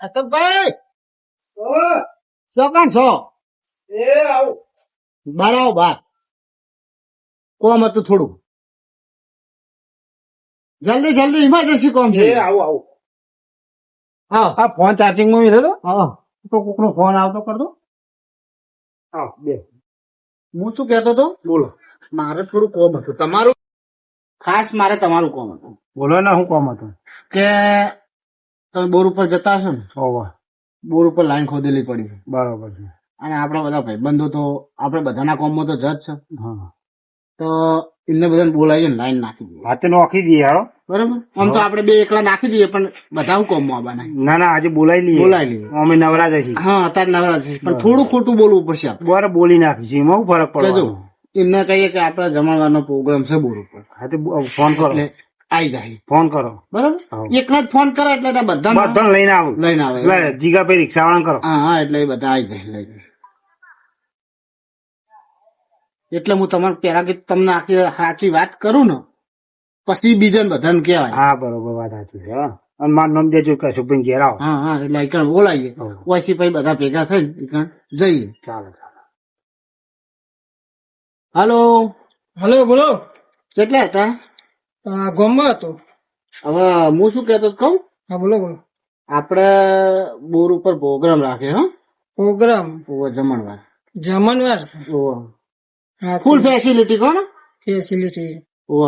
અતકભાઈ ચોકણ છો બાર આવો બાર કોમ હતું થોડું જલ્દી જલ્દી ઇમરજન્સી કોમ છે આવું હા આ ફોન ચાર્જિંગ માં રહ્યો હા તો કોક નો ફોન આવતો કરતો હા બે હું શું કેતો હતો બોલો મારે થોડું કોમ હતું તમારું ખાસ મારે તમારું કોમ હતું બોલો ને હું કોમ હતું કે તમે બોર ઉપર જતા હશો ને ઓવા બોર ઉપર લાઈન ખોદેલી પડી છે બરોબર છે અને આપણા બધા ભાઈબંધો તો આપણે બધાના કોમમાં તો જજ છે હા તો એમને બધાને બોલાવીને લાઈન નાખી દઈએ હાથે નોખી દઈએ હારો બરાબર આમ તો આપણે બે એકલા નાખી દઈએ પણ બધા કોમમાં આવવાના ના ના આજે બોલાવી લઈએ બોલાવી લઈએ અમે નવરા જઈશું હા અત્યારે નવરા છે પણ થોડું ખોટું બોલવું પડશે આપણે. બરાબર બોલી નાખીશું એમાં શું ફરક કે જો પડે એમને કહીએ કે આપણા જમણવાનો પ્રોગ્રામ છે બોર ઉપર હાથે ફોન કરો એટલે આવી જાય ફોન કરો બરાબર હા. એકલા જ ફોન કરે એટલે બધા બધાને લઈને આવું લઈને આવે લે જીગાભાઈ રિક્ષા વાળા કરો હા હા એટલે એ બધા આવી જાય લઈને એટલે હું તમારે પેલા કે તમને આખી સાચી વાત કરું ને પછી બીજાને બધાને કહેવાય હા બરોબર વાત સાચી છે હા અને મારું નામ દેજો કે શુભન ઘેર આવો હા હા એટલે એકણ બોલાવીએ હા. પછી પછી બધા ભેગા થઈને એકણ જઈએ ચાલો ચાલો હાલો હલો બોલો કેટલા હતા ગોમમાં હતો હવે હું શું કેતો કહું હા બોલો બોલો આપડે બોર ઉપર પ્રોગ્રામ રાખે હા પ્રોગ્રામ જમણવાર જમણવાર છે હા ફૂલ ફેસિલિટી કોને ફેસિલિટી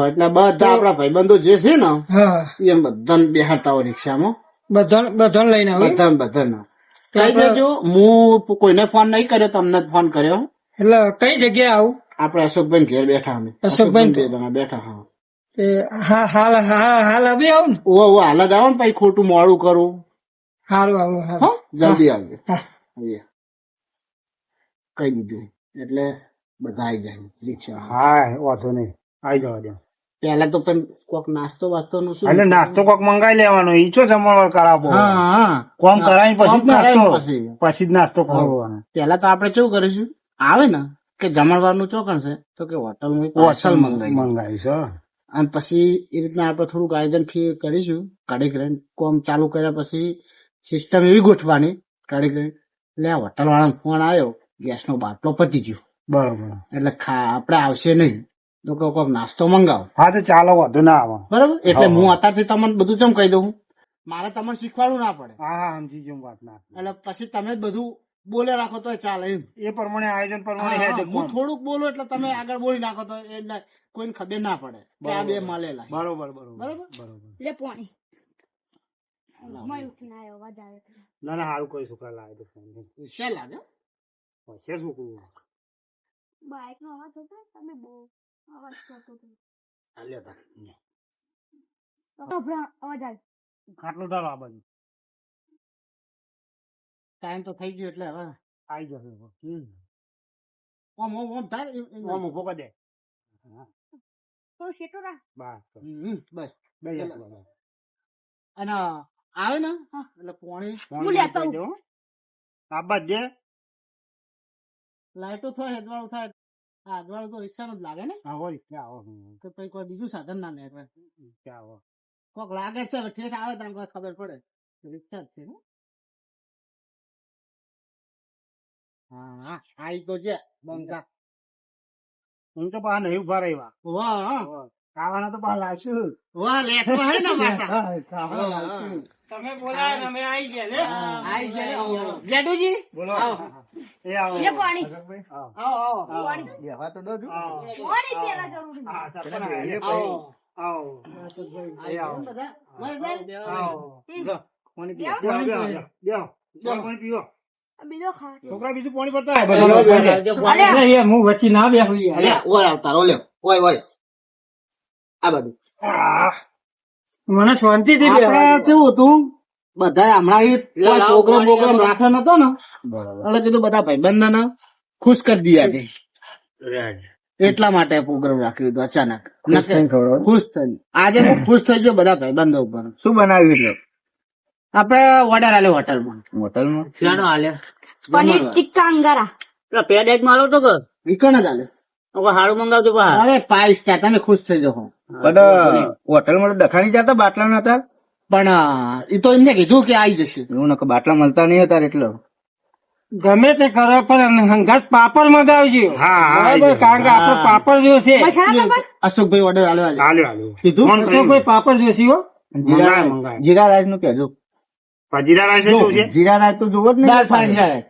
એટલે બધા આપડા ભાઈબંધો જે છે ને હા એમ બધાને બેહાડતા હોય રિક્ષામાં બધા લઈને આવે બધાને કઈ દેજો હું કોઈને ફોન નહીં કર્યો તમને જ ફોન કર્યો એટલે કઈ જગ્યાએ આવું આપડે અશોકભાઈ ઘેર બેઠા અમે અશોકભાઈ બે જણા બેઠા હા એ હા હાલ હાલ હવે આવું ને ઓ હાલ જ આવો ને પછી ખોટું મોડું કરું સારું આવું હા હા જલ્દી આવજો હા અહીંયા. કહી દીધું એટલે બધા આવી જાય રિક્ષા હા વાંધો નહીં આવી જવા દે પેલા તો પણ કોક નાસ્તો વાસ્તો નું શું એટલે નાસ્તો કોક મંગાવી લેવાનો ઈ છો જમણવાર કરાવો હા હા કોમ કરાવી પછી જ કોમ કરાવીને નાસ્તો પછી. પછી જ નાસ્તો કરવાનો પેલા તો આપડે કેવું કરીશું આવે ને કે જમણવાર નું ચોકણ છે તો કે હોટલ પાર્સલ મંગાવી મંગાવીશ હો. અને પછી એ રીતના આપણે થોડુંક આયોજન કરીશું કાઢી કરીને કોમ ચાલુ કર્યા પછી સિસ્ટમ એવી ગોઠવાની કાઢી કરીને એટલે આ હોટલ વાળાનો ફોન આવ્યો ગેસ નો બાટલો પતી ગયો બરોબર એટલે આપડે આવશે નહીં તો કોઈક નાસ્તો મંગાવો હા તો ચાલો વાંધો ના આવે બરાબર એટલે હા. હું અત્યારથી તમને બધું કેમ કહી દઉં મારે તમને શીખવાડવું ના પડે હા હા સમજી ગયો વાત ના એટલે પછી તમે જ બધું બોલે રાખો તો ચાલે એમ એ પ્રમાણે આયોજન પ્રમાણે હા, હેડ હા, હું થોડુંક બોલું એટલે તમે આગળ બોલી નાખો તો એટલે કોઈને ખબર ના પડે કે આ બે મળેલા છે. બરોબર બરોબર બરોબર? બરોબર લે પાણી મય ઉઠીને આવ્યો અવાજ આવે છે. ના ના સારું કોઈ સુખા લાવે તો હોશિયાર લાગે છે શું કરવું બાઈક નો અવાજ હતો તમે બહુ અવાજ કરતો હતો હાલ્યા તા. તો ભરા અવાજ આવે ખાટલો તારો આ બાજુ ટાઈમ તો થઈ ગયો એટલે હવે આવી જશે ઓમ થાય આમ ઉભો કરી દે થોડું શેટો રાખ બસ બે અને આવે ને એટલે પોણી હું લેતો આવું. આબા દે લાઈટો થાય અજવાળું થાય હા અજવાળું તો રિક્ષા નું જ લાગે ને આવો રિક્ષા આવો તો પછી કોઈ બીજું સાધન ના લે રિક્ષા આવો કોક લાગે છે હવે ઠેઠ આવે તો કોઈ ખબર પડે રિક્ષા જ છે ને હા હા આઈ તો છે બંકા હું તો બહાર નહીં ઉભા રહેવા વાહ ખાવાના તો બહાર લાવશું વાહ લેખો હે ને પાછા ખાવાના લાવશું તમે બોલાય ને અમે આવી ગયા ને આઈ જાય જેઠુજી બોલો આવો એ આવો લે પાણી આવો બેહવા તો દો પાણી પેલા જરૂરી આવો આવો આઈ જાય ને બધા મહેશભાઈ? આવો લો પાણી પીઓ બેહો. પાણી પીઓ બીજો ખા છોકરા બીજું પાણી પડતા અરે હું વચ્ચે ના બેહું યાર અલ્યા ઓય આવતા રો લ્યો ઓય આ બધું મને શાંતિથી આપણે કેવું હતું બધા હમણાં પ્રોગ્રામ રાખવાનો હતો ને એટલે કીધું બધા ભાઈબંધોને ખુશ કરી દઈએ આજે એટલા માટે પ્રોગ્રામ રાખ્યો હતો અચાનક ખુશ થઈ આજે હું ખુશ થઈ ગયો બધા ભાઈબંધો ઉપર શું બનાવ્યું આપડે ઓર્ડર આલ્યો હોટલમાં શેનો આલ્યો પનીર ટિક્કા અંગારા પેડ એક મારો તો કે વિકણ જ આલે હારું મંગાવજો અરે પાઈસ છે તમે ખુશ થઈ જાઓ હોટલ માં દખાણી જતા બાટલા ના હતા પણ એ તો એમને કીધું કે આવી જશે. એવું નકર બાટલા મળતા નહીં હતા એટલે ગમે તે કરો પણ હંગાત પાપડ મગાવજો. બરાબર, કારણ કે આપડે પાપડ જોશે. મસાલા પાપડ અશોકભાઈ ઓર્ડર આલ્યો કીધું. અશોકભાઈ પાપડ જોશે હો. જીરા રાઈસ નું કહેજો. જીરા રાઈસ શું છે? જીરા રાઈસ તો જોવો જ દાળ નહીં. ફ્રાય જાય.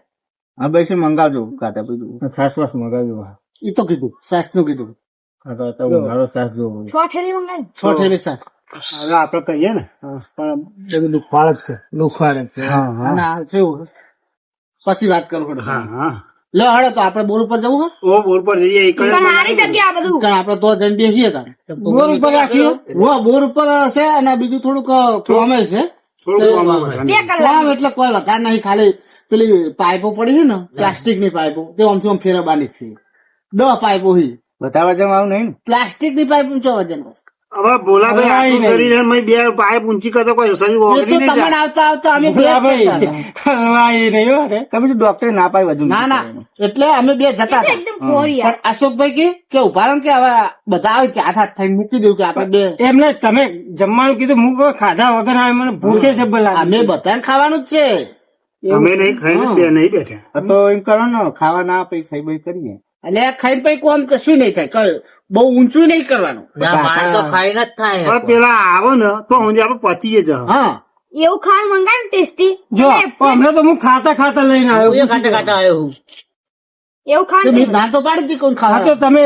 હા ભાઈ છે મંગાવજો કાતા બીજું છાસ વાસ મગાવજો. એ તો કીધું સાસ નું કીધું. મારો છાસ જોવો. 6 થેલી મંગાવી. 6 થેલી સાસ. હવે આપડે કહીએ ને પણ બધું લુખવાડ જ છે. લુખવાડ છે. અને આ કેવું પછી વાત કરું પડે. હા હા લે હળો તો આપણે બોર ઉપર જવું હોય ઓ બોર પર જઈએ એક જ સારી જગ્યા આ બધું. કારણ આપણે તો જઈને બેસીએ તારે. બોર ઉપર રાખ્યું. બોર ઉપર છે અને બીજું થોડુંક ફોર્મે છે. થોડું આમાં 2 કલાક. ફોર્મ એટલે કોઈ વધારે નહીં, ખાલી પેલી પાઇપો પડી છે ને પ્લાસ્ટિક ની પાઇપો તે આમથી આમ ફેરવવાની જ છે. 10 પાઇપો હી બતાવવા જવા આવું નહીં ને. પ્લાસ્ટિક ની પાઇપ ઊંચો વજન. હવે બોલાભાઈ આપણું શરીર એમ બે પાઇપ ઊંચી કરતો કોઈ શરીર એ ઓગળી તો નહીં તમને જાય. આવતા આવતા અમે બે જ ભાઈ જતા હતા. હલવાઈ નહીં હો રે. કે બીજું ડોક્ટરે ના પાય વધુ ના ના એટલે અમે બે જતા હતા. એકદમ કોરી પણ અશોકભાઈ કે ઉભા રહો ને કે હવે બધા આવે કે હાથ થઈને મૂકી દઉં કે આપણે બે એમને તમે જમવાનું કીધું હું કોઈ ખાધા વગર આવે મને ભૂખે જબ્બર લાગે. અમે બધાને ખાવાનું જ છે. અમે નહીં ખાઈને બે નહીં બેઠા. તો એમ કરો ને ખાવા ના આપે ખાઈ બઈ કરીએ. એટલે ખાઈને પછી કોમ કશું નહીં થાય, કયું બહુ ઊંચું નહીં કરવાનું. હવે પેલા આવો ને તો હું આપડે પતીએ જ હા એવું ખાવાનું મંગાવ્યું ટેસ્ટી. જો હમણાં તો હું ખાતા ખાતા લઈને આવ્યો. એવું તો ખાવાનું મેં ના તો પાડી હતી કોણ હા તો ખાવા. તમે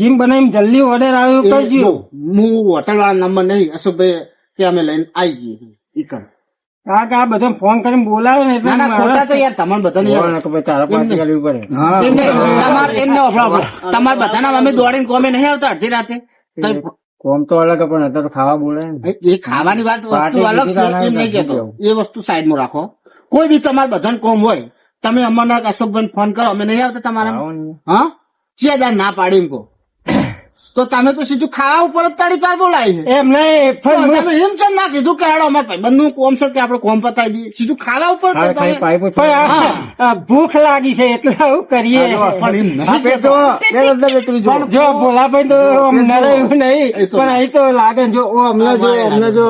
જીમ બનાવીને જલ્દી ઓર્ડર આવ્યો કરજો. હું હોટલ વાળા નંબર નહીં, અશોકભાઈ કે અમે લઈને આવી જઈએ ઈ કર. કારણ કે આ બધા ફોન કરીને બોલાવે ને એટલે ના ના ખોટા તો યાર તમારે બધાને યાર. તારા પાસે કરવી પડે. એમને તમારે બધાના અમે દોડીને કોમે નહીં આવતા અડધી રાતે. તો કોમ તો અલગ પણ અત્યારે તો ખાવા બોલે ને. એ ખાવાની વાત વસ્તુ અલગ છે, એમ નહીં કેતો. એ વસ્તુ સાઈડમાં રાખો. કોઈ બી તમારે બધાને કોમ હોય તમે અમને અશોકભાઈ ફોન કરો, અમે નહીં આવતા તમારા. હા ચેદાર ના પાડી એમ કહો તો તમે તો સીધું ખાવા ઉપર જ તાળી પાર બોલાય છે. એમ નહીં તો તમે એમ કેમ ના કીધું કે હેડો અમારે ભાઈબંધ નું કોમ છે કે આપણે કોમ પતાવી દઈએ, સીધું ખાવા ઉપર તો તમે- ભૂખ લાગી છે એટલે આવું કરીએ. પણ એમ નહીં આપે કહેતો. તો બે અંદર બેટરી જો. જો ભોલાભાઈ તો અમને રહ્યું નહીં પણ અહીં તો લાગે ને જો ઓ અમને જો અમને જો.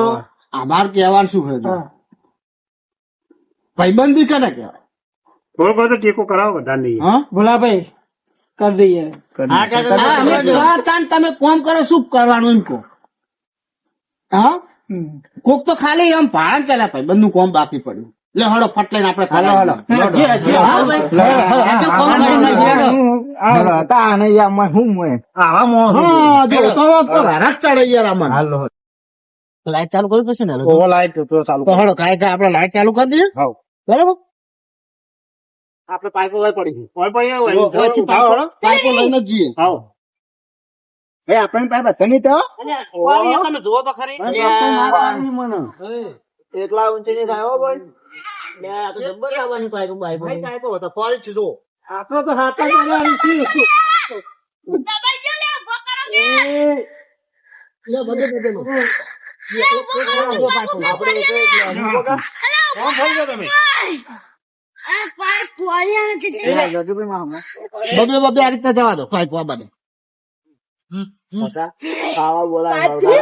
અમાર કહેવાનું શું છે જો? ભાઈબંધ બી કરે કહેવાય. થોડો બધો ટેકો કરાવો બધા નહીં. હા ભોલાભાઈ કરી દઈએ. હા, અમે કહા તાન તમે કોમ કરો શું કરવાનું એમ કહો. હા કોક તો ખાલી આમ ભાણ કરે ભાઈબંધ નું કોમ બાકી પડ્યું. લે હળો ફટ લઈને આપણે હાલો, હાલો. હતા અને યાર હું મોય આવા મોહ હા જો તો હરાક ચડે યાર આમાં. હાલો લાઈટ ચાલુ કરવી પડશે ને. ઓવર લાઈટ તો ચાલુ તો હળો કાંઈ આપણે લાઈટ ચાલુ કરી દઈએ. હાવ. બરાબર આપણે પાઇપો વાય પડી છે. ઓયથી પાઇપો લઈને જ જઈએ. એ આપણે પાસે બધા નહીં તો પાણી તમે જુઓ તો ખરી. એટલા ઊંચી નહીં થાય ભાઈ. ભાઈ પાઇપો હતો, ફોરી છે જુઓ. આપડે તો હાથા કરવાની છે. દબાઈ ગયો લે ઉભો કરો કે. કોણ થઈ ગયો તમે? આ પાઇપ પોરી આવે છે. બબે બબે આ રીતે જવા દો પાઇપો આ બધે. પાઇપ જોઈ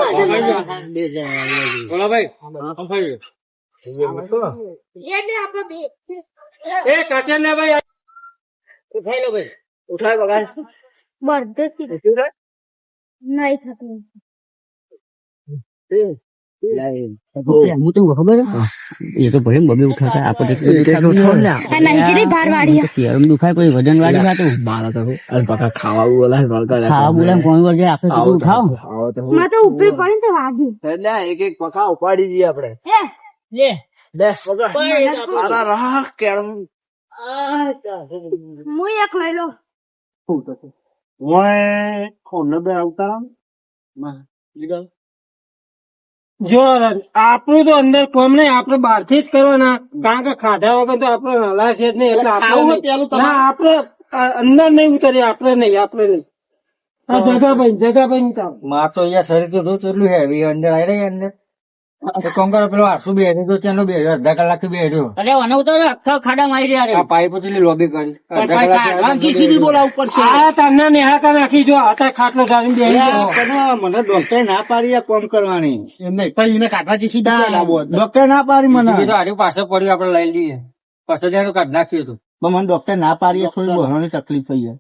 એને આપણે બે એ કશે ને ભાઈ બર્થડે નહીં થતું. એ તો ભાઈ બબે ઉઠાતા આપણે આ નંચરી ભાર વાળી કેરમ દુખાય પછી વજન વાળી ખાતું મારા તો ખાવા બોલાય ખાવા બોલાય કોણ વાર જાય આપણે તો ઉઠાવ માં તો ઉપર પડે તો વાગી. એટલે એક એક પકા ઉપાડી દઈએ આપણે હે હું એક લઈ લો. જો આપણું તો અંદર કોમ નહીં આપણે બહાર થી જ કરવાના કારણ કે ખાધા વગર તો આપણે હલાશે જ નહીં એટલે ખાવું હોય આપણે પેલું તમારે. ના આપણે અંદર નહીં ઉતરીએ આપણે નહીં આ જગાભાઈ નહીં કામ માં તો અહીંયા શરીર તો એટલું હેવી અંદર આવી રહી અંદર કોમ કરો પેલો આસુ બેઠો તો ચાલો બેઠો અડધા કલાક થી બેઠો અરે મને તો આખા ખાડા મારી રહ્યા આ પાઇપ થી લોબી કરી પણ ભાઈ કાઢવાનું જીસીબી બોલાવવું પડશે. આ તમને નિહાકા નાખી જો આ ખાટલો ઢાળીને બેસી જાઓ. મને ડોક્ટર ના પાડી આ કોમ કરવાની એમ નહીં પછી એને કાઢવા જીસીબી બોલાવવો હતો. ડોક્ટર ના પાડી મને તો હારી પાસે પડ્યું આપડે લઈ લઈએ પછી ત્યાં કાઢ નાખ્યું હતું પણ મને ડોક્ટર ના પાડી થોડી બહવાની તકલીફ થઈ જાય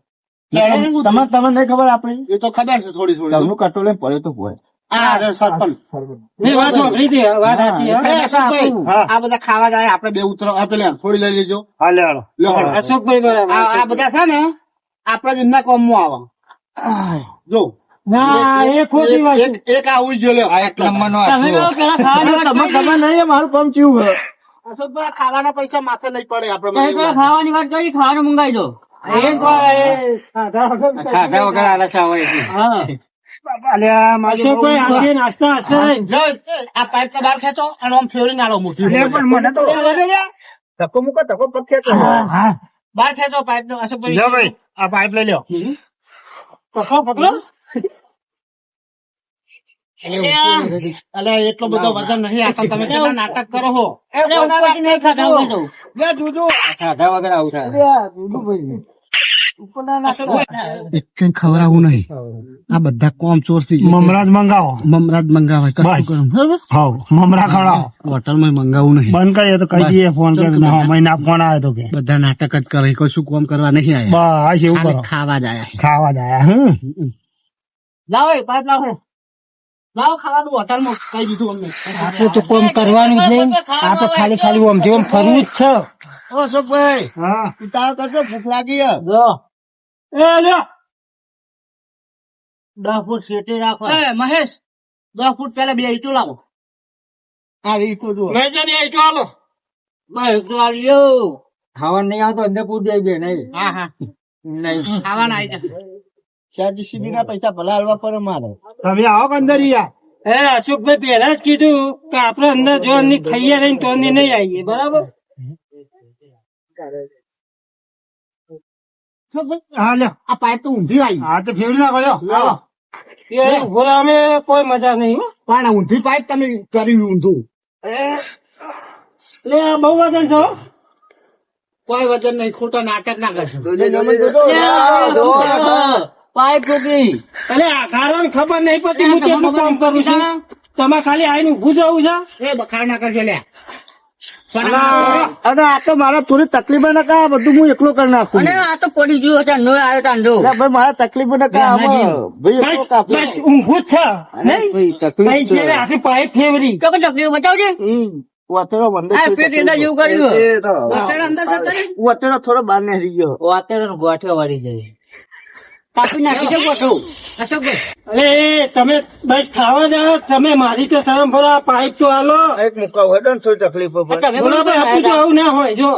તમને નહીં ખબર આપડી એ તો ખબર છે થોડી થોડી. ઘરનું કટોળ લઈને પડ્યો તો હોય આ રે સરપંચ. મેં વાત સાંભળી હતી, વાત સાચી હે? એ અશોકભાઈ, આ બધા ખાવા જાય આપણે બે ઉતરો પેલે થોડી લઈ લેજો. હા લે હાલો. લ્યો હાલો. અશોકભાઈ બરાબર આ બધા છે ને આપડે જ એમના કોમમાં આવે જો ના એ ખોટી વાત છે. એક આવું જ લ્યો. આ એક નંબર નો તમે લોકો પેલા ખાવાની વાત તમને કરી. ખબર નહીં મારું કામ કેવું છે અશોકભાઈ આ ખાવાના પૈસા માથે નહીં પડે તમે આપડે પેલા ખાવાની વાત કરી, ખાવાનું મંગાવી દો. ખાધા વગર આલસ આવે છે. હા. અશોકભાઈ આજે નાસ્તા હશે નહીં. લ્યો, આ પાઇપ તો બહાર ખેંચો અને આમ ફેરવીને આલો મોટી પણ મને તો ધક્કો મૂકો ધક્કો પગ ખેંચો. બહાર ખેંચો પાઇપ નો. અશોકભાઈ લ્યો ભાઈ આ પાઇપ લઈ લ્યો. પકડો, પકડો. અલે એટલો બધો વજન નહીં આપતા તમે કેટલા નાટક કરો છો. અરે, ઉપરથી નહીં ખાધા વગર તો. ખાધા વગર આવું થાય એક કઈ ખવડાવવું નહીં. આ બધા કોમ ચોર થી મમરા જ મંગાવો. મમરા જ મંગાવે કશું કરો બરાબર? હાઉ મમરા ખવડાવો. હોટલમાં મંગાવવું નહીં. બંધ કરીએ તો કહી દઈએ ફોન કરીને હા મહિના ફોન આવ્યો તો કે બધા નાટક જ કરે કશું કોમ કરવા નહીં આયા. બસ એવું કરો ખાલી ખાવા જ આયા. ખાવા જ આયા લાવો એ પાઇપ લાવો લાવો ખાવાનું હોટલમાં કહી દીધું અમને. આપણે તો કોમ કરવાનું છે. આ તો ખાલી ખાલી ઓમ જેમ ફરવું જ છે. ઓ અશોકભાઈ હા ઉતાવળ કરશો ભૂખ લાગી હે. એ લ્યો. 10 ફૂટ શેટી રાખો. એ મહેશ 10 ફૂટ પહેલા બે ઈટો લાવો. આ ઈટો જુઓ. લઈ જાને એ ચાલો. ખાવાનું નહીં આવતો અંદર પૂછ જાય બે નહીં હા હા નહીં ખાવાના આવી જશે. જીસીબી ના પૈસા ભલા હાલવા પડે મારે તમે આવો કે અંદર યાર. એ અશોકભાઈ પહેલા જ કીધું કે આપડે અંદર જો ની ખાઈએ રહીને તો ની નહીં આવીએ બરાબર. હા લ્યો આ પાઇપ તો ઊંધી આવી. હા તો ફેરવી નાખો લ્યો લાવો. એ ઉભો રહો, અમે કોઈ મજા નહીં હો. પણ આ ઊંધી પાઇપ તમે કરી ઊંધું. લે આ બહુ વજન છે હો. કોઈ વજન નહીં ખોટા નાટક ના કરશો. પાઇપ ફૂટી. અરે આ કારણ ખબર નહીં પડતી હું કેટલું કામ કરું છું. તમારે ખાલી આવીને ઉભું જવું છે. એ બખાડ ના કરજો લે. અને આ તો મારા થોડી તકલીફ ના કા બધું હું એકલો કરી નાખું અને આ તો પડી ગયું હતા નો આવ્યો તાંડો. ભાઈ મારા તકલીફ ના કા બસ ઊંઘું જ છે નહીં. ભાઈ જ્યારે આખી પાઇપ ફેવરી તો તકલીફ બતાવજે. આ પેટ એના જેવું કર્યું. બખાડ અંદર જતો રહે. વતેરો થોડો બહાર નીકળી ગયો વાતેરો ગોઠો વાળી જાય. કાપી નાખી દે ગોઠો. અશોકભાઈ અરે તમે બસ ખાવા જાઓ. તમે મારી તો શરમ ભરો. આ પાઇપ તો હાલો. એક મુકાવ હોય ને થોડી તકલીફ બરાબર આપું તો આવું ના હોય જો.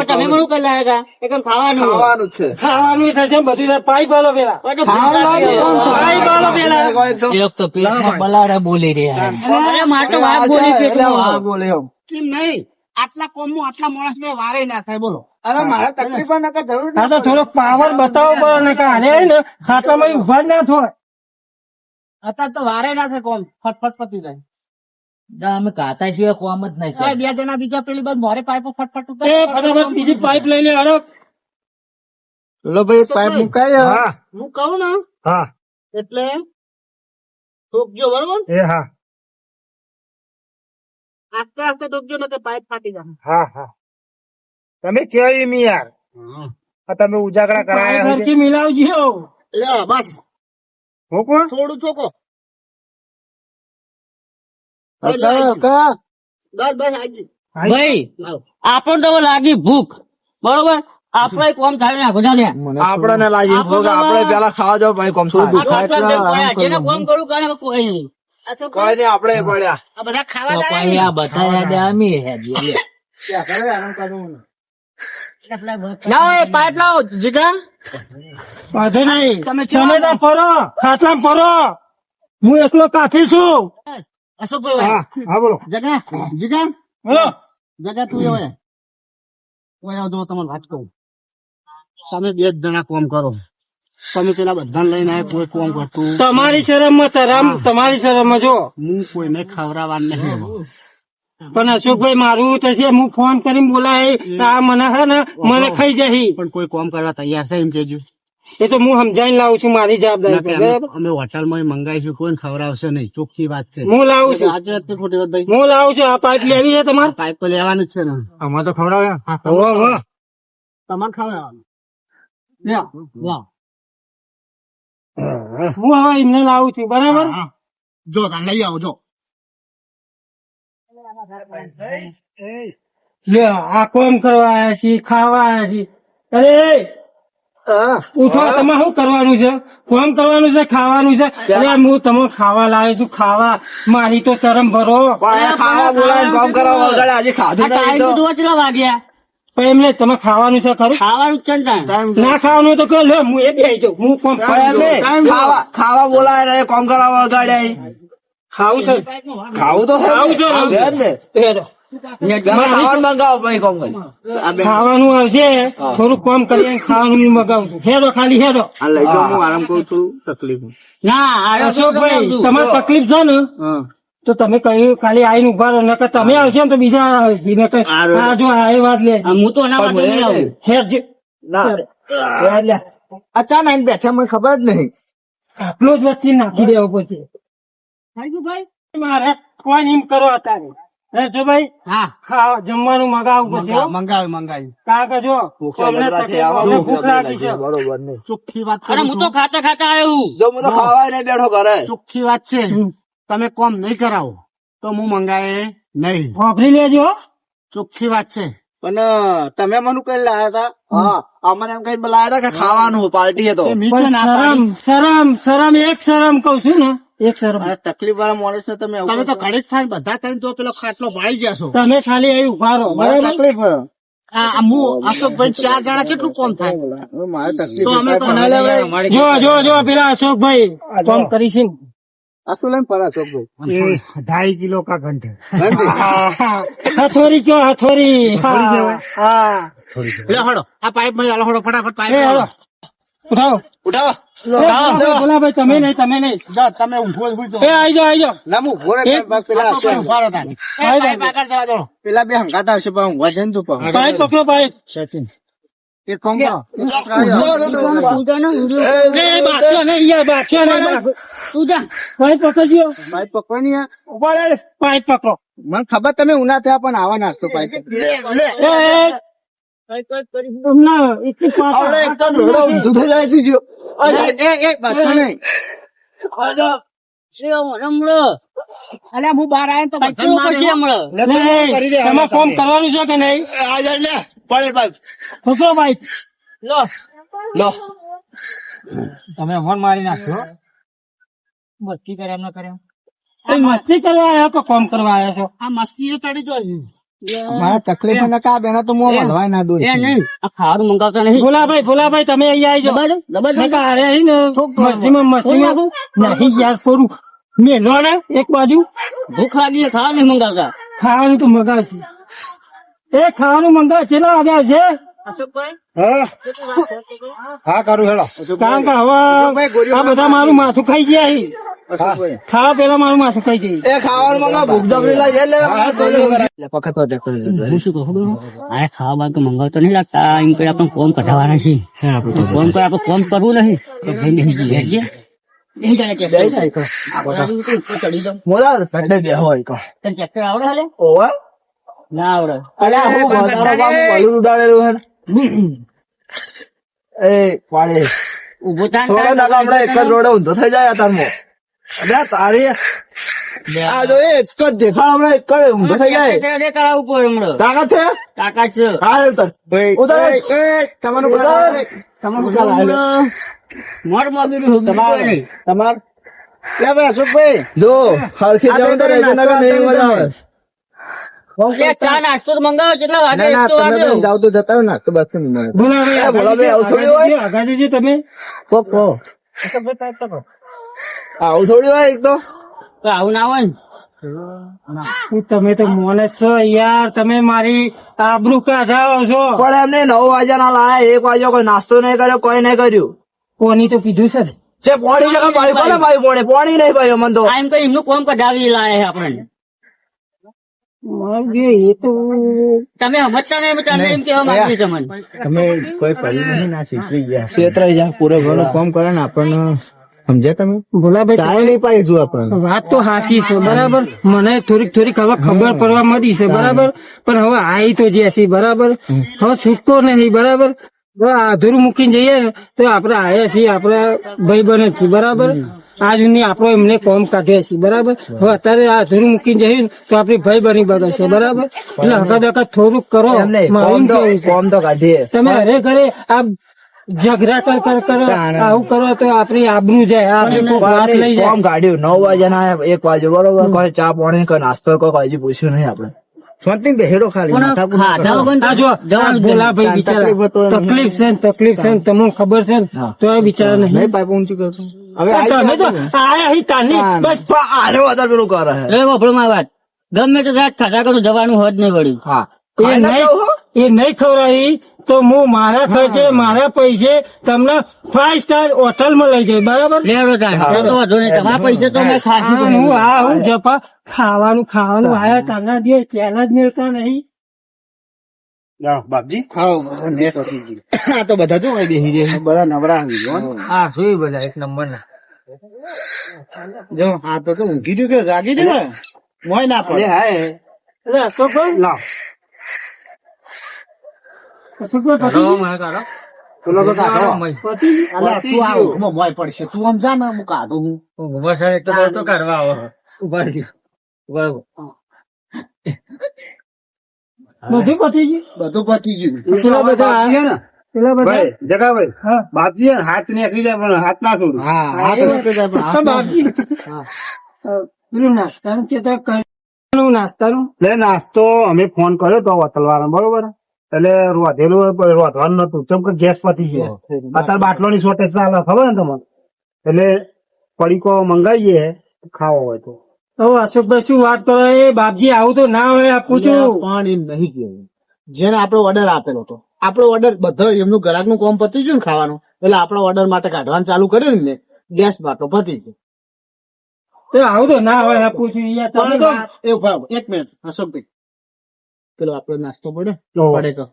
તમે મને કઈ લાયા હતા એકમ ખાવાનું છે ખાવાનું થશે બધું થાય. પાઇપ હાલો પેલા. પાઇપ હાલો પેલા. બલાડા બોલી રહ્યા. અરે માટો વાત બોલી પેલો. બોલે કેમ નહીં આટલા કોમમાં આટલા માણસ ને વારે ના થાય બોલો. અરે મારા તકલીફ ના કા જરૂર આ તો થોડો પાવર બતાવો પડે ને કે હારે ને ખાતામાં ઉભા જ ના થાય. અત્યારે તો વારે ના થાય કોમ ફટફટ પતી જાય. અમે કાતા સિવાય કોમ જ નહીં. બે જણા બીજા પેલી બાજુ મારે પાઇપો ફટફટ એ ફટાફટ બીજી પાઇપ લઈ લે. અરે લો ભાઈ પાઇપ મુકાય હા હું કહું ને હા એટલે ઠોકજો બરોબર. એ હા આસ્તે આસ્તે ઠોકજો ને પાઇપ ફાટી જશે. હા હા તમે કેવાય એમ યાર આ તમે ઉજાગરા પાઇપ કરાયા છે. હરખી મિલાવજો. લે બસ હું કોણ થોડું ચોકો. કા બસ બસ આવી ભાઈ આપણને તો લાગી ભૂખ બરોબર. આપણે કોમ થાય ને આખો જાણે. આપડે ને લાગી ભોગ આપડે પેલા ખાવા જાવ ભાઈ કોમ શું દુખાય જેને કોમ કરું કરે કોઈ નહીં. કોઈ નઈ આપડે પડ્યા આ બધા ખાવા જાય. લાવો એ પાઇપ લાવો જીગા. વાંધો નહીં. તમે તમે તો ફરો ખાટલામાં ફરો. હું એકલો કાઠી છું. અશોકભાઈ હા હા બોલો જગા જીગા હો. જગા તું હવે જો તમને વાત કહું. તમે બે જ જણા કોમ કરો. તમે પેલા બધાને લઈને આવ્યા, કોઈ કોમ કરતું તમારી શરમમાં તમારી શરમમાં જો હું કોઈને ખવડાવવા નહીં હવે. પણ અશોકભાઈ મારું થશે હું ફોન કરીને બોલાય આ મને હે ને મને ખાઈ જહી પણ કોઈ કોમ કરવા તૈયાર છે એમ કેજો. એ તો હું સમજાઈને લાવું છું મારી ના જવાબદારી કે પર, બરાબર? અમે હોટલમાં મંગાવીશું, કોઈ ખવડાવશે નહીં, ચોખ્ખી વાત છે. હું લાવું છું આજે વાત ખોટી વાત ભાઈ. હું લાવું છું. આ પાઇપ લેવી છે તમારે? પાઇપ તો લેવાનું જ છે ને. આમાં તો ખવડાવ્યા હા, તમારે ખવડાવવાનું. લ્યો. હું હવે એમને લાવું છું, બરાબર? હા. જો તાર લઈ આવો જો. લ્યો આ કોમ કરવા આવ્યા છીએ, ખાવા આવ્યા છીએ. અરે ઉઠો, તમે શું કરવાનું છે? કોમ કરવાનું છે, ખાવાનું છે? અરે હું તમે ખાવા લાવ્યો છું, ખાવા. મારી તો શરમ ભરો. ખાવા બોલાવીને કામ કરાવવા વગર આજે ખાધું નહીં તો. પણ એમને તમે ખાવાનું છે ખરું? ખાવાનું છે ના ખાવાનું તો કહો, લે હું એ બે જાઉં, હું કોમ પણ એમ નહીં, ખાવા બોલાય રે કામ કરાવવા વગર ખાવું છે. ખાવું તો ખાવું છે ને? છે જ ને. હેડો. ખાવાનું મંગાવો પછી કામ કરી. ખાવાનું આવશે, થોડું કામ કરીને ખાવાનું મગાવું છું. હેડો, ખાલી હેડો. લઈ જાઓ, હું આરામ કરું છું. તકલીફ અશોકભાઈ તમારે તકલીફ છે ને તો તમે કહ્યું ખાલી આવીને ઉભા રહો, નકર તમે આવશો ને તો બીજા આવશે. નકર આ જો આ એ વાત લે હું તો અચાનક આઈને બેઠા મને ખબર જ નહીં. આટલો જ વચ્ચે નાખી દેવો પછી. મારે કોઈ એમ કરો અત્યારે. જો ભાઈ હા, ખાવા જમવાનું મગાવવું પડશે હો. મંગાવ્યું. કારણ કે જો અમને અમને ભૂખ લાગી છે. બરોબર નહીં. ચોખ્ખી વાત કરું છું. જો હું તો ખાવા નહીં બેઠો ઘરે. ચોખ્ખી વાત છે. તમે કોમ નહીં કરાવો તો હું મંગાવે નહીં. વાપરી લેજો હો. ચોખ્ખી વાત છે. પણ તમે મને કઈ લાયા હતા? હા, અમને એમ કઈ બોલાયા હતા કે ખાવાનું પાર્ટી હતો. એ મીઠો ના પાડી. શરમ એક શરમ કઉ છું ને, એક શરમ. અને તકલીફ વાળા માણસ ને તમે તમે તો ઘડીક થાય ને બધા થઈને તો પેલો ખાટલો ભાળી જશો. તમે ખાલી અહીં ઉભા રહો, બરાબર? તકલીફ હું અશોકભાઈ 4 જણા કેટલું કોમ થાય? મારે તકલીફ તો અમે તો જો પેલા અશોકભાઈ કોમ કરીશું ને. આ શું લઈને પડ્યા છો ભાઈ? 2.5 કિલો કા ઘંટે હથોરી કયો હથોરી? લે હળો, આ પાઇપ માં હાલો, હળો ફટાફટ પાઇપ એ હાલો. ઉઠાવો. ઉઠાવો. બોલા ભાઈ તમે નહીં. જાઓ, તમે ઊંઘો જ બુજો. એ આઈ જાઓ. ના હું ઘોડે એક પેલા ઉભા રહો તારે. એ પાઇપ આગળ જવા દો. પેલા બે હંગાતા હશે પણ ઊંઘવા જઈને તું પણ પાઇપ પકડો, પાઇપ. એક કામ કરો. એ બાક્યો નહીં યાર, બાક્યો નહીં. પાઇપ પકડજો. ભાઈ પકડો ને યાર. પાઇપ પકડો. મને ખબર તમે ઉના થયા પણ આવા નાસ્તો પાઈ ના, એટલી પાછળ. એક તો રોડો ઊંધું થઈ જાય તું જો. બાકી નહીં. અલ્યા હું બહાર આવ્યો ને તો બધાને માર્યો. તમે કોમ કરવાનું છે કે નહીં? આ જા લે પડે ભાઈ. પકડો પાઇપ. લો તમે ફોન મારી નાખો. મસ્તી કરે એમ કરે. મસ્તી કરવા આવ્યા તો કોમ કરવા આવ્યા છો? આ મસ્તી એ ચડી જોઈ. મારા તકલીફ ના કા બેના તો હું હલવાય ના દઉં. ભોલાભાઈ તમે અહીંયા આવી જાઓ. અરે અહીં ને મસ્તીમાં નહીં યાર, થોડું મેલો ને એક બાજુ. ભૂખ લાગી ખાવા નહીં મંગાવતા. ખાવાનું તો મગાવશે. એ ખાવાનું મંગાવ ચેલા વાગે આવશે? હા કરું હેડો. કારણ કે હવે આ બધા મારું માથું ખાઈ ગયા. ખાવા પેલા મારું માથું ખાઈ જાય. એ ખાવાનું મંગા ભૂખ જબરી લાગે એટલે હું શું કહું આ ખાવા બાદ તો મંગાવતો નહીં લાગતા. એમ કરી આપણે કોમ કઢાવવાના છે. કોમ કરે આપણે કોમ કરવું નહીં તો ભાઈ નહીં જઈએ. મોડા પેટે બે હોય કો ટ્રેક્ટર આવડે હાલે? ઓવા ના આવડે. અલ્યા હું વધારો બાપુ વલું ઉડાડેલું હે એ પાડે ઉભો થોડા દાડા હમણાં એક જ રોડે ઊંધો થઈ જાય તારમાં. અલ્યા તારી આ જો એક જ દેખાડ હમણાં એક જ ઊંધો થઈ જાય. કરાવવું પડે હમણાં. તાકાત છે કાકા છે. હા ઉતર ઉતર તમારું ઉતર મોર મોબીડી હોબી નહીં. તમાર લે ભાઈ અશોકભાઈ જો હરખી જવું તો રહેજો નકર નહીં મજા આવે. ચા નાસ્તો તો મંગાવો. કેટલા વાગે? ના તમે જાવ તો જતા રહો નાસ્તો બાસ્તો નહીં મળે. ભોલાભાઈ આવું થોડી હોય. આગળ જજો તમે. આવું થોડી હોય એક તો આવું ના હોય ને. તમે તો મોને છો યાર. તમે મારી આબરૂ કાઢાવો છો. પણ એમને 9 વાગ્યા ના લાયા 1 વાગ્યા કોઈ નાસ્તો નહીં કર્યો કોઈ નહીં કર્યું. કોની તો કીધું છે ને. છે પોણી જગા ભાઈ કોને ભાઈ પોણી પોણી નહીં ભાઈ અમન તો આ એમ કઈ એમનું કોમ કઢાવી લાવે છે આપણને મારું જે એ તો તમે સમજતા નહીં તમે એમ કેવા માંગીએ છે મને તમે કોઈ પરિણામ ના શીખવી ગયા ક્ષેત્ર જ્યાં પૂરે ઘણું કામ કરે ને આપણને સમજ્યા તમે ભોલાભાઈ ચાલે નહીં પાઈ જો આપણને વાત તો સાચી છે બરાબર મને થોડીક હવે ખબર પડવા માંડી છે બરાબર પણ હવે આવી તો જે છે બરાબર હવે છૂટકો નહીં બરાબર હવે અધૂરું મૂકીને જઈએ ને તો આપડે આયા છીએ આપડા ભાઈ બને છીએ બરાબર આજ સુધી આપડો એમને કોમ કાઢ્યા છીએ બરાબર હવે અત્યારે આ અધૂરું મૂકીને જઈએ ને તો આપડી ભાઈ બની બધો છે બરાબર એટલે હકત હકત થોડુંક કરો મારું કેવું છે. કોમ તો કાઢીએ તમે ઘરે ઘરે આ ઝઘડા કરો આવું કરો તો આપડી આબરૂ જાય આપડી કોક વાત લઈ જાય કોમ કાઢ્યું 9 વાગ્યાના 1 વાગે બરોબર કોઈ ચા પાણી કોઈ નાસ્તો કોઈ હજી પૂછ્યું નહીં આપણે શાંતિ બેહેડો ખાલી ખાધા વગર આ જો ભોલાભાઈ બિચારા તકલીફ છે ને તમને ખબર છે ને તો એ બિચારા નહીં પાઇપ ઊંચી કરતો તમે તો આયા અહીં તાની બસ આરે વધારે પેલું કરે છે એ વાપરો માં વાત ગમે તે રાત ખાધા કરું જવાનું હોત નહીં વળ્યું હા એ નહીં ખવડાવી તો હું મારા ખર્ચે મારા પૈસે તમને 5 સ્ટાર હોટલમાં લઈ જાય બરાબર લેવડો તાણ તો વાંધો નહીં તમારા પૈસા તો મેં ખાસી હું જપા ખાવાનું આયા તાના દે ત્યાં જ મેળતા નહીં બાપજી ખાઓ નેટ હતી ગયું. આ તો બધા જો બેસી જાય બધા નવરા આવી ગયો ને. હા શું બધા એક નંબર ના જો આ તો ઊંઘી ગયું કે જાગી ગયું ને મોય ના પડે એટલે અશોકભાઈ લાવ અશોકભાઈ પેલો તો કાઢો. પતિ અલા, તું આ ઊંઘમાં મોય પડશે તું આમ જા ને હું કાઢું હું તો કરવા આવો ઉભા બધું પતી ગયું બધું પતી ગયું. પેલા બધા ને પેલા બધા ભાઈ જગાભાઈ હા બાપજી હાથ ને આખી જાય પણ હાથ ના છોડું હા હા તો એટલે જાય પણ હા, હાથ ના- બાપજી પેલું નાસ્તાનું કેતા કરવાનું નાસ્તાનું એટલે નાસ્તો અમે ફોન કર્યો તો વતલવાળા બરોબર એટલે રોધવાનું નતું કેમ કે ગેસ પતી ગયો અત્યારે બાટલો ની શોર્ટેજ ચાલે ખબર ને તમને એટલે પડીકો મંગાવીએ ખાવો હોય તો હવે અશોકભાઈ શું વાત કરો એ બાપજી આવું તો ના હોય આપું છું પણ એમ નહીં કેવું જેને આપણો ઓર્ડર આપેલો હતો આપણો ઓર્ડર બધા એમનું ગ્રાહક નું કોમ પતી ગયું ને ખાવાનું એટલે આપણો ઓર્ડર માટે કાઢવાનું ચાલુ કર્યું ને ગેસ બાટલો પતી ગયો. તો આવું તો ના હોય આપું છું યાર તમે તો એ ભાવ એક મિનિટ અશોકભાઈ પેલો આપડો નાસ્તો પડે તો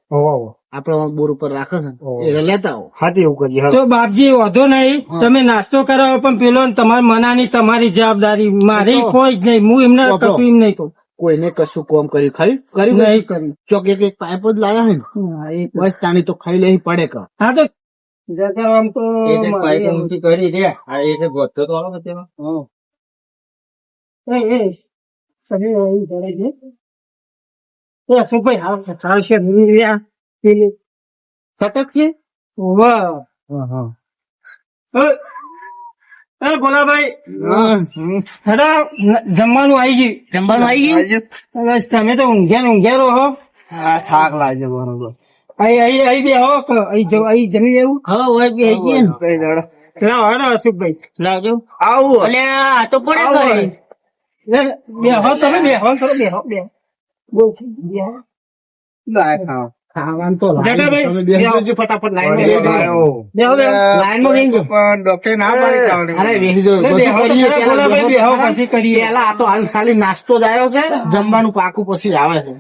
આપડો બોર ઉપર રાખે છે એ લેતા આવો. હાથી એવું કરીએ તો બાપજી વાંધો નહીં તમે નાસ્તો કરાવો પણ પેલો ને તમારી મનાની તમારી જવાબદારી મારી કોઈ જ નહીં હું એમને કશું એમ નહીં કહું કોઈને કશું કોમ કરી ખાઈ કરી નહીં કર્યું ચોક એક પાઇપ જ લાયા હે ને હા, એ તો. બસ તાની તો ખાઈ લેવી પડે કા. હા તો જતા આમ તો કરી દે આ એટલે ગોતો તો આવો તેમાં એ સગી એવું કરે છે એ અશોકભાઈ હા ચાલશે રહ્યા પેલી સતત છે વાહ એ ભોલાભાઈ હેડા જમવાનું આવી ગયું જમવાનું આવી ગયું બસ તમે તો ઊંઘ્યા રહો થાક લાગે બરોબર અહીં બે હો અહીં જમી લેવું હવે હોય બી આવી ગયું લાવો હેડો અશોકભાઈ લાવજો આવું એટલે આ તો પડે કરે બે હો તમે બે હો કરો બે હો બે બોલ બે હો ખાવાનું તો જગાભાઈ, તમે બેસી જજો ફટાફટ લાઈનમાં બેસી જાઓ. બે હો બે હો. લાઈનમાં બેસી જાઓ. પણ ડોક્ટર ના પાડી અરે બેસી જાઓ. બે હો તો બધું ખરા કરીએ, ભોલાભાઈ, બે હો પછી કરીએ પહેલા આ તો હાલ ખાલી નાસ્તો જ આવ્યો છે જમવાનું પાકું પછી આવે છે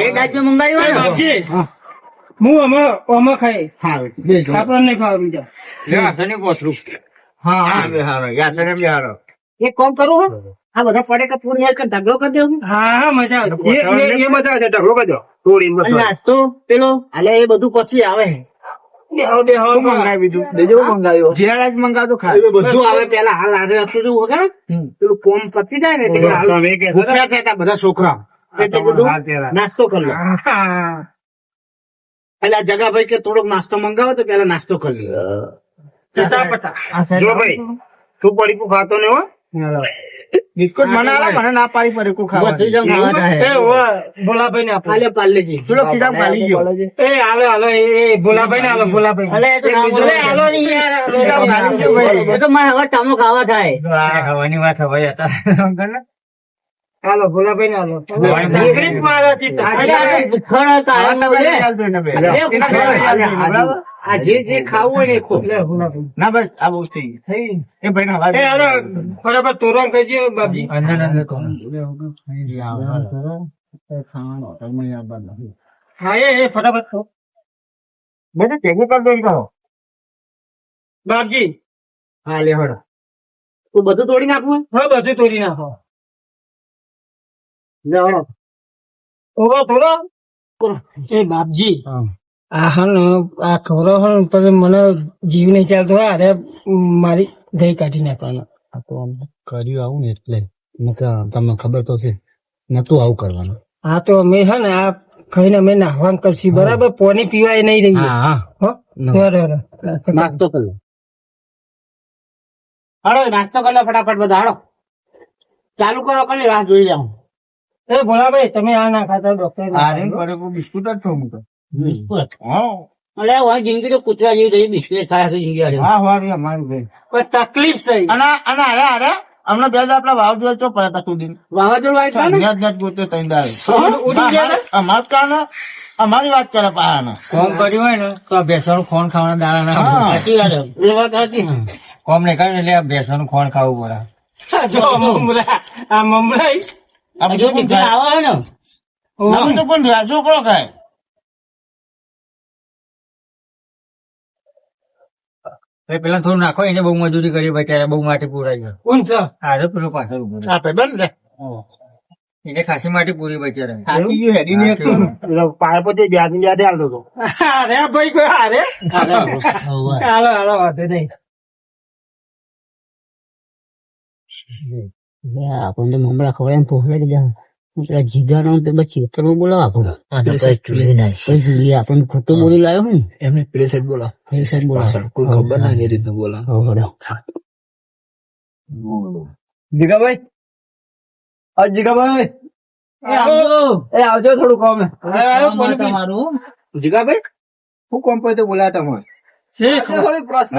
એક રાજ્ય મંગાવ્યું હોય ને બાપજી હું આમાં ખાઈ હા બેસજો. આપણને નહીં ખાવાનું જા હા હા એક કામ કરું હો આ બધા પડે કે પૂરી યાર ઢગલો કરી દેવું હા હા મજા આવે એ મજા આવે ઢગલો કરજો તોડી અને નાસ્તો પેલો હાલે એ બધું પછી આવે બે હો બે હો મંગાવી દીધું બીજો મંગાવ્યો જીરા જ મંગાવતો ખાલી બધું આવે પેલા હાલ હારે હતું જો વગર પેલું કોમ પતી જાય ને એટલે હાલ તમે કે ભૂખ્યા થયા બધા છોકરા એટલે કીધું નાસ્તો કરી લો એટલે આ જગાભાઈ કે થોડોક નાસ્તો મંગાવો તો પેલા નાસ્તો કરી લો ચટાપટા જો ભાઈ તું પડીકું ખાતો ને હો બિસ્કુટ મને આલા મને ના પાડી પડે કોઈ ખાવા બધી જણ ખાવા થાય એ ભોલાભાઈ ને આપો હાલે પાર્લેજી થોડો ખીરામ પાલી ગયો એ હાલો હાલો એ ભોલાભાઈ ને હાલો ભોલાભાઈ અલે એ તો ના બોલે. હાલો નહીં યાર એ તો મારે હવે ટામો ખાવા થાય ખાવાની વાત હવે હાલો ભોલાભાઈ ને હાલો નીકળી જ મારાથી અરે આ તો ભૂખડ કાયમ ના બોલે. હાલે, હાલે. આ જે ખાવું હોય ને એ ખો. ના બસ આ બહુ થઈ એ ભાઈ એ અરે બરાબર તોરણ કરજે બાપજી. હા એ ફટાફટ ખાઓ. બધું ભેગું કરી દઈ કરો. બાપજી હા લે હળો તું બધું તોડી નાખવું હા બધું તોડી નાખો. ઓવો થોડો એ બાપજી આ હન આ ખવરો હન તમે મને જીવ નહીં ચાલતો હોય અરે મારી દહીં કાઢી નાખવાનો. આ તો આમ કર્યું આવું ને એટલે નકર તમને ખબર તો છે નતું આવું કરવાનું. હા તો અમે હે ને આ ખાઈને અમે નાહવાન કરશું બરાબર પાણી પીવાય નહીં રહી. હા હો બરાબર નાસ્તો કર્યો. હળો નાસ્તો કરી લો ફટાફટ બધા હળો ચાલુ કરો કરી રાહ જોઈ જાઉં. એ ભોળાભાઈ તમે આ ના ખાતા ડોક્ટર બિસ્કુટ જ છું હું તો. અરે હવે જિંદગી તો કૂતરા જેવી થઈ બિસ્કિટ ખાયા છે જિંદગી હારી. હા વાળી અમારી ભાઈ. પણ તકલીફ છે. અને અરે અમને બે આપડા વાવાઝોડા ચો પડ્યા હતા સુધી વાવાઝોડું આવ્યું છે ને ગોતે તઈ દાડે ઉડી ગયા ને? અમાર કારણે અમારી વાત કરે પાયાના કોમ કર્યું હોય ને તો આ ભેંસોનું ખોણ ખાવાના દાડા ના હોય. સાચી વાત છે. એ વાત સાચી કોમ ને કર્યું એટલે આ ભેંસોનું ખોણ ખાવું પડે. જો મમરા આ મમરા આ બધું દીકરા આવે છે ને અમે તો પણ રાજુ કોણ ખાય પેલા થોડું નાખો એને બહુ મજૂરી કરી ભાઈ ત્યારે બહુ માટી પૂરાઈ ગયો. કોણ છે? હારે પેલો પાછળ ઉભો રહ્યો. આપે બંધ રે એને ખાસી માટી પૂરી ભાઈ ત્યારે. પાય પોતે વ્યાજ યાદે આવતો હતો. અરે ભાઈ કોઈ હારે હાલો હાલો વાંધો નહીં. આપણને મમરા ખવડાવીને પહોંચાડી દીધા. પેલા જીગાનો તો પછી ખેતરમાં બોલાવો આપણને. પછી જોઈએ આપણને ખોટું બોલી લાવ્યો હોય ને એમને પ્રેસેટ બોલા પૈસા બોલાવો. કોઈ ખબર ના એ રીતનું બોલા. જીગાભાઈ જીગાભાઈ એ આવજો. આવજો થોડું કામ તમારું જીગાભાઈ શું કામ પર તો બોલાયા તમે થોડી પ્રશ્ન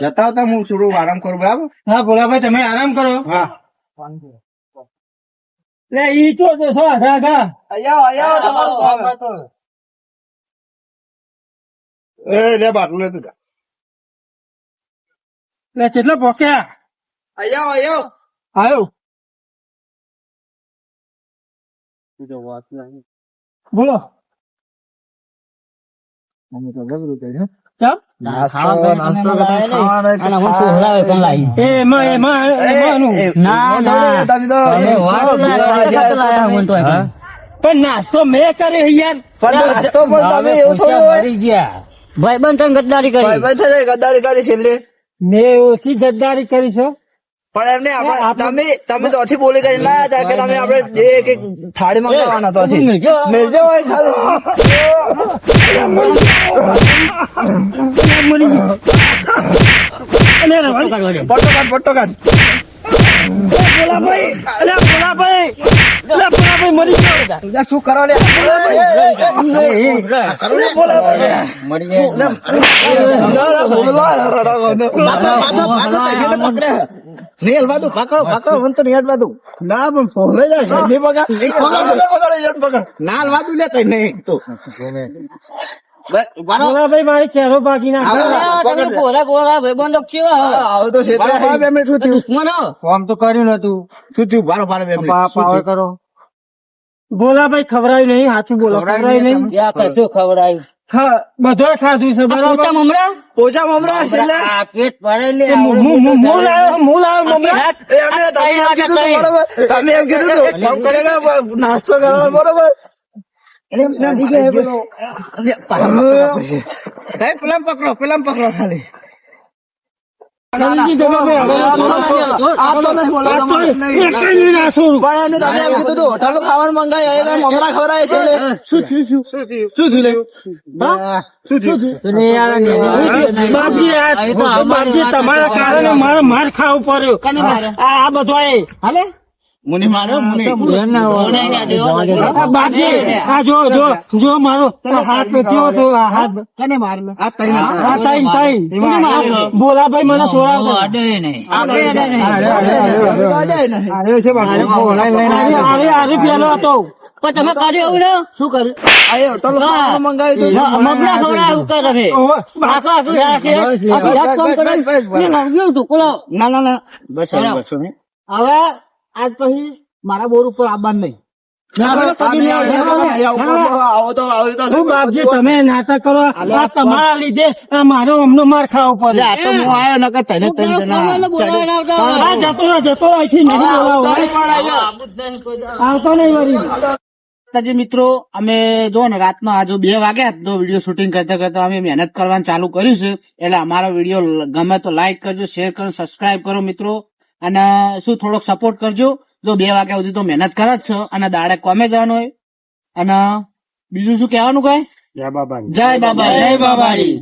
જતા હતા હું થોડું આરામ કરું બરાબર. હા ભોલાભાઈ તમે આરામ કરો. હા લે ઈ તો છો આગા એ લે બાટલું લેતું જા. લે કેટલા પોક્યા આવ્યો બોલો ચમ? એમાંનું. પણ નાસ્તો મેં કર્યો યાર. ભાઈબંધ તને ગદ્દારી કરી. ગદ્દારી કરી છેલ્લે મેં ઓછી ગદ્દારી કરી છે. પણ એમને તમે તમે તો અથી બોલી કરી લાયા હતા કે તમે આપણે જે કે થાળી મંગાવવાના તો અથી મેલજો હોય ખાલી પટ્ટો કાઢ ભોલાભાઈ મરી ગયો. શું કરો લે નહીં હલવા દઉં પકડો મને તો નહીં હલવા દઉં ના પણ ફોલે જાય નહીં પકડ ના હલવા દઉં લે કઈ નહીં તો ભોલાભાઈ મારી કેરો બાકી ના પોરા ભાઈબંધો કેવા આવું તો ક્ષેત્ર દુશ્મનો કોમ તો કર્યું નતું. શું થયું બારો બારો પાવર કરો. ભોલાભાઈ ખવડાયું નહીં સાચું બોલો ખવડાયું નહીં. ત્યાં કશું ખવડાયું બધો ખાધું છે બરાબર. મમરા પોચા મમરા છેલ્લે આ પેટ પડેલી હું લાવ્યો મમરા. તમે એમ કીધું તું નાસ્તો કરવાનો બરોબર પેલા પકડો ખાલી ખાવાનું મંગાય મમરા ખવડાય છે શું બાપજી તમારા કારણે મારે માર ખાવું પડ્યો. આ બધો હાલે મુનિ માર્યો મુનિ આ બાકી આ જો મારો આ હાથ કેવો તો આ હાથ કને મારેલો આ તઈ આ તાઈ બોલાભાઈ મને સોરાવતો અરે છે બાપુ અરે પેલો હતો પણ તમે કાઢ્યો એવું ને શું કર્યું આયો ટોલો ખાવાનું મંગાવ્યું હતું. મગના ખવડાવ્યું કરે ના બસ હવે આજ પછી મારા બોર ઉપર આવવાનું નહીં. હું બાપજી તમે નાટક કરો આ તમારા લીધે આ મારો હમણાં માર ખાવો પડે આ તો હું આવ્યો ન કે તને તને આ જતો અહીંથી નહીં બોલાવો આવતો નહીં વળી માતાજી મિત્રો, અમે જો ને રાતના આજે 2 વાગ્યા તો વિડીયો શૂટિંગ કરતા કરતા અમે મહેનત કરવાનું ચાલુ કર્યું છે. એટલે અમારો વિડીયો ગમે તો લાઈક કરજો, શેર કરો, સબસ્ક્રાઇબ કરો મિત્રો, અને શું થોડોક સપોર્ટ કરજો. જો 2 વાગ્યા સુધી તો મહેનત કરે જ છે અને દાડે કોમે જવાનું હોય. અને બીજું શું કહેવાનું કઈ? જય બાબા. જય બાબા. જય બાબાજી.